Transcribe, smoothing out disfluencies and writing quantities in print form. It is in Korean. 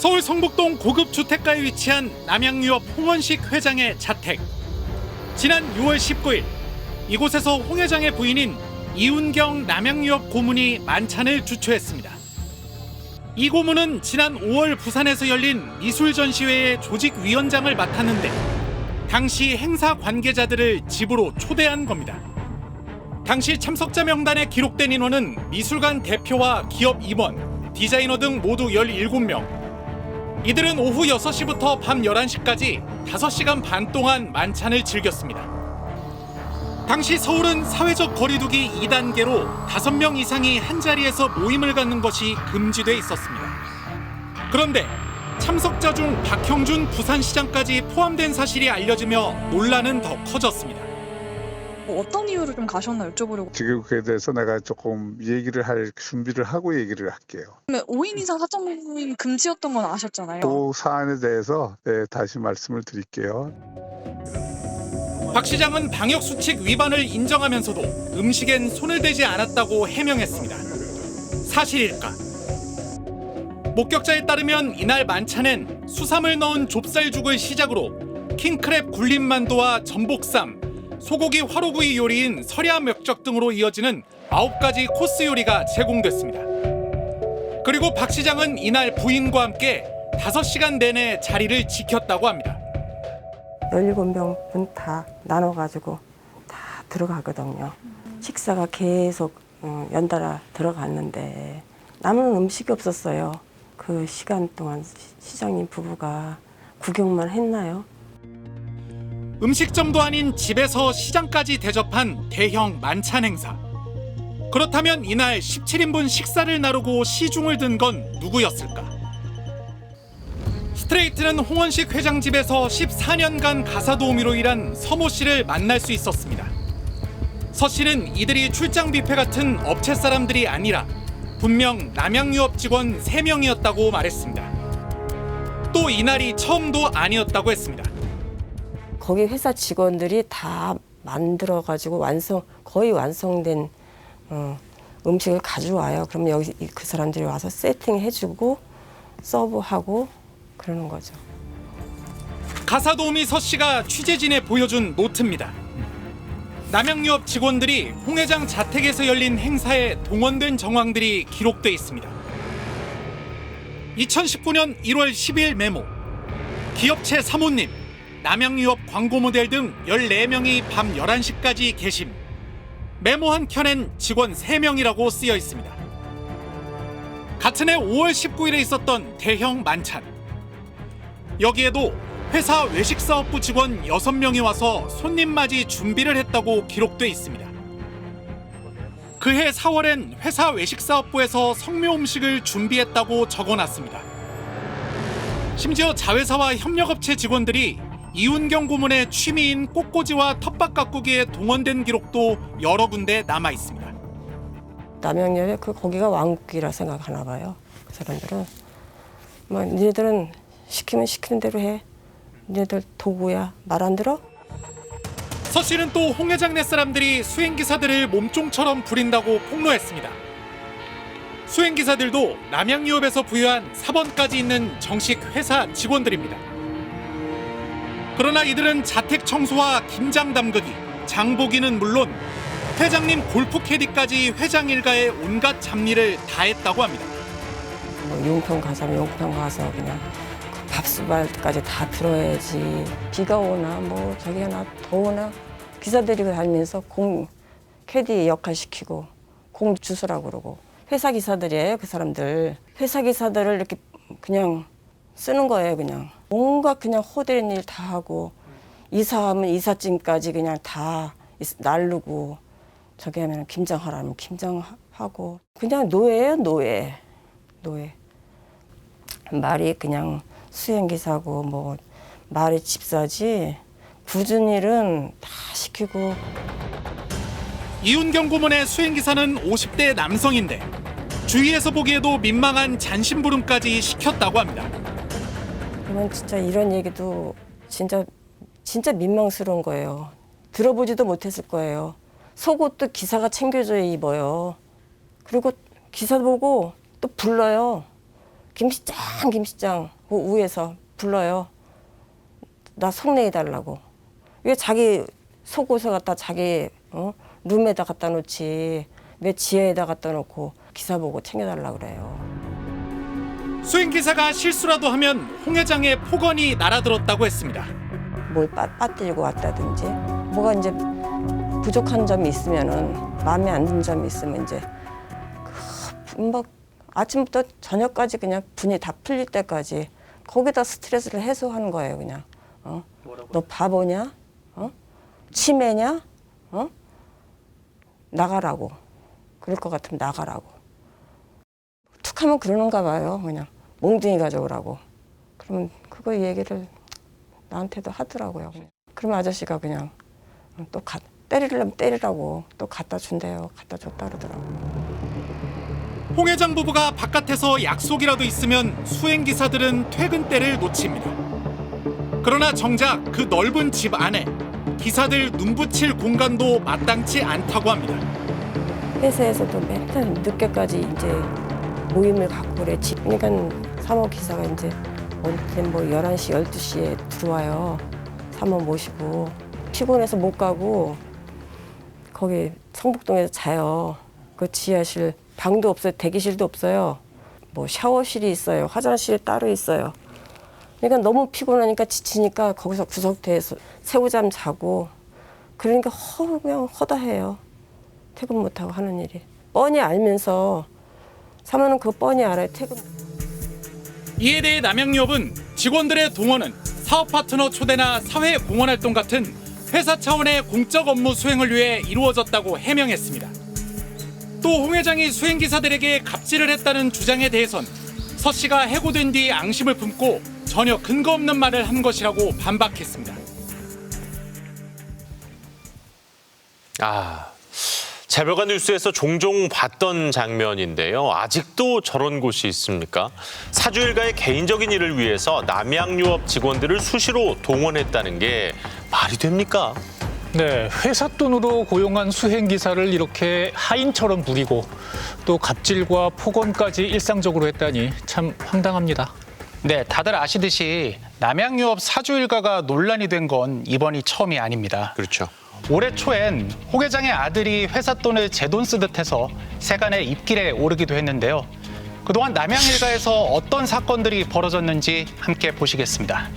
서울 성북동 고급 주택가에 위치한 남양유업 홍원식 회장의 자택. 지난 6월 19일 이곳에서 홍 회장의 부인인 이운경 남양유업 고문이 만찬을 주최했습니다. 이 고문은 지난 5월 부산에서 열린 미술 전시회의 조직위원장을 맡았는데 당시 행사 관계자들을 집으로 초대한 겁니다. 당시 참석자 명단에 기록된 인원은 미술관 대표와 기업 임원, 디자이너 등 모두 17명. 이들은 오후 6시부터 밤 11시까지 5시간 반 동안 만찬을 즐겼습니다. 당시 서울은 사회적 거리두기 2단계로 5명 이상이 한자리에서 모임을 갖는 것이 금지돼 있었습니다. 그런데 참석자 중 박형준 부산시장까지 포함된 사실이 알려지며 논란은 더 커졌습니다. 어떤 이유로 좀 가셨나 여쭤보려고. 지금 그에 대해서 내가 조금 얘기를 할 준비를 하고 얘기를 할게요. 그러면 5인 이상 사적 모임 금지였던 건 아셨잖아요. 그 사안에 대해서 다시 말씀을 드릴게요. 박 시장은 방역수칙 위반을 인정하면서도 음식엔 손을 대지 않았다고 해명했습니다. 사실일까? 목격자에 따르면 이날 만찬엔 수삼을 넣은 좁쌀죽을 시작으로 킹크랩 굴림만두와 전복쌈, 소고기 화로구이 요리인 설야 멱적 등으로 이어지는 9가지 코스 요리가 제공됐습니다. 그리고 박 시장은 이날 부인과 함께 5시간 내내 자리를 지켰다고 합니다. 17명분 다 나눠가지고 다 들어가거든요. 식사가 계속 연달아 들어갔는데 남은 음식이 없었어요. 그 시간 동안 시장님 부부가 구경만 했나요? 음식점도 아닌 집에서 시장까지 대접한 대형 만찬 행사. 그렇다면 이날 17인분 식사를 나르고 시중을 든 건 누구였을까? 스트레이트는 홍원식 회장 집에서 14년간 가사도우미로 일한 서모 씨를 만날 수 있었습니다. 서 씨는 이들이 출장 뷔페 같은 업체 사람들이 아니라 분명 남양유업 직원 3명이었다고 말했습니다. 또 이날이 처음도 아니었다고 했습니다. 거기 회사 직원들이 다 만들어가지고 거의 완성된 음식을 가져와요. 그러면 여기 그 사람들이 와서 세팅해주고 서브하고 그러는 거죠. 가사도우미 서 씨가 취재진에 보여준 노트입니다. 남양유업 직원들이 홍 회장 자택에서 열린 행사에 동원된 정황들이 기록돼 있습니다. 2019년 1월 10일 메모. 기업체 사모님, 남양유업 광고 모델 등 14명이 밤 11시까지 계심. 메모 한 켠엔 직원 3명이라고 쓰여 있습니다. 같은 해 5월 19일에 있었던 대형 만찬. 여기에도 회사 외식사업부 직원 6명이 와서 손님 맞이 준비를 했다고 기록돼 있습니다. 그해 4월엔 회사 외식사업부에서 성묘 음식을 준비했다고 적어놨습니다. 심지어 자회사와 협력업체 직원들이 이운경 고문의 취미인 꽃꽂이와 텃밭 가꾸기에 동원된 기록도 여러 군데 남아 있습니다. 남양유업에 거기가 왕국이라 생각하나 봐요. 그 사람들은. 니네들은 시키면 시키는 대로 해. 니네들 도구야. 말 안 들어? 서 씨는 또 홍 회장네 사람들이 수행기사들을 몸종처럼 부린다고 폭로했습니다. 수행기사들도 남양유업에서 부여한 사번까지 있는 정식 회사 직원들입니다. 그러나 이들은 자택 청소와 김장 담그기, 장보기는 물론 회장님 골프 캐디까지 회장 일가의 온갖 잡일을 다 했다고 합니다. 용평 가자면 용평 가서 그냥 그 밥수발까지 다 들어야지. 비가 오나 저기 하나 더우나 기사 데리고 다니면서 캐디 역할 시키고 공 주스라고 그러고. 회사 기사들이에요, 그 사람들. 회사 기사들을 이렇게 그냥 쓰는 거예요, 그냥. 뭔가 그냥 호되는 일 다 하고 이사하면 이삿짐까지 그냥 다 날르고 저기 하면 김장하라면 김장하고 그냥 노예예요, 노예. 말이 그냥 수행기사고 말이 집사지 굳은 일은 다 시키고. 이운경 고문의 수행기사는 50대 남성인데 주위에서 보기에도 민망한 잔심부름까지 시켰다고 합니다. 그러면 진짜 이런 얘기도 진짜 민망스러운 거예요. 들어보지도 못했을 거예요. 속옷도 기사가 챙겨줘야 입어요. 그리고 기사 보고 또 불러요. 김 실장 그 위에서 불러요. 나 속내해달라고. 왜 자기 속옷을 갖다 자기 룸에다 갖다 놓지 왜 지하에다 갖다 놓고 기사 보고 챙겨달라고 그래요. 수행기사가 실수라도 하면 홍 회장의 폭언이 날아들었다고 했습니다. 뭘 빠뜨리고 왔다든지 뭐가 이제 부족한 점이 있으면은 마음에 안 드는 점이 있으면 이제 막 아침부터 저녁까지 그냥 분이 다 풀릴 때까지 거기다 스트레스를 해소하는 거예요. 그냥 너 바보냐? 치매냐? 나가라고. 그럴 것 같으면 나가라고. 툭하면 그러는가 봐요. 그냥 몽둥이 가져오라고. 그러면 그거 얘기를 나한테도 하더라고요. 그냥. 그러면 아저씨가 그냥 또 때리려면 때리라고 또 갖다 준대요. 갖다 줬다 그러더라고요. 홍 회장 부부가 바깥에서 약속이라도 있으면 수행기사들은 퇴근때를 놓칩니다. 그러나 정작 그 넓은 집 안에 기사들 눈붙일 공간도 마땅치 않다고 합니다. 회사에서도 맨날 늦게까지 이제 모임을 갖고 그랬지. 그러니까 사모 기사가 이제 언제 뭐 11시, 12시에 들어와요. 사모 모시고. 피곤해서 못 가고 거기 성북동에서 자요. 그 지하실 방도 없어요. 대기실도 없어요. 뭐 샤워실이 있어요. 화장실이 따로 있어요. 그러니까 너무 피곤하니까 지치니까 거기서 구석대에서 새우잠 자고 그러니까 그냥 허다해요. 퇴근 못하고 하는 일이. 뻔히 알면서 사모는 그거 뻔히 알아요. 퇴근. 이에 대해 남양유업은 직원들의 동원은 사업 파트너 초대나 사회 공헌 활동 같은 회사 차원의 공적 업무 수행을 위해 이루어졌다고 해명했습니다. 또 홍 회장이 수행기사들에게 갑질을 했다는 주장에 대해선 서 씨가 해고된 뒤 앙심을 품고 전혀 근거 없는 말을 한 것이라고 반박했습니다. 재벌가 뉴스에서 종종 봤던 장면인데요. 아직도 저런 곳이 있습니까? 사주 일가의 개인적인 일을 위해서 남양유업 직원들을 수시로 동원했다는 게 말이 됩니까? 네, 회사 돈으로 고용한 수행기사를 이렇게 하인처럼 부리고 또 갑질과 폭언까지 일상적으로 했다니 참 황당합니다. 네, 다들 아시듯이 남양유업 사주 일가가 논란이 된 건 이번이 처음이 아닙니다. 그렇죠. 올해 초엔 홍 회장의 아들이 회사 돈을 제 돈 쓰듯 해서 세간의 입길에 오르기도 했는데요. 그동안 남양 일가에서 어떤 사건들이 벌어졌는지 함께 보시겠습니다.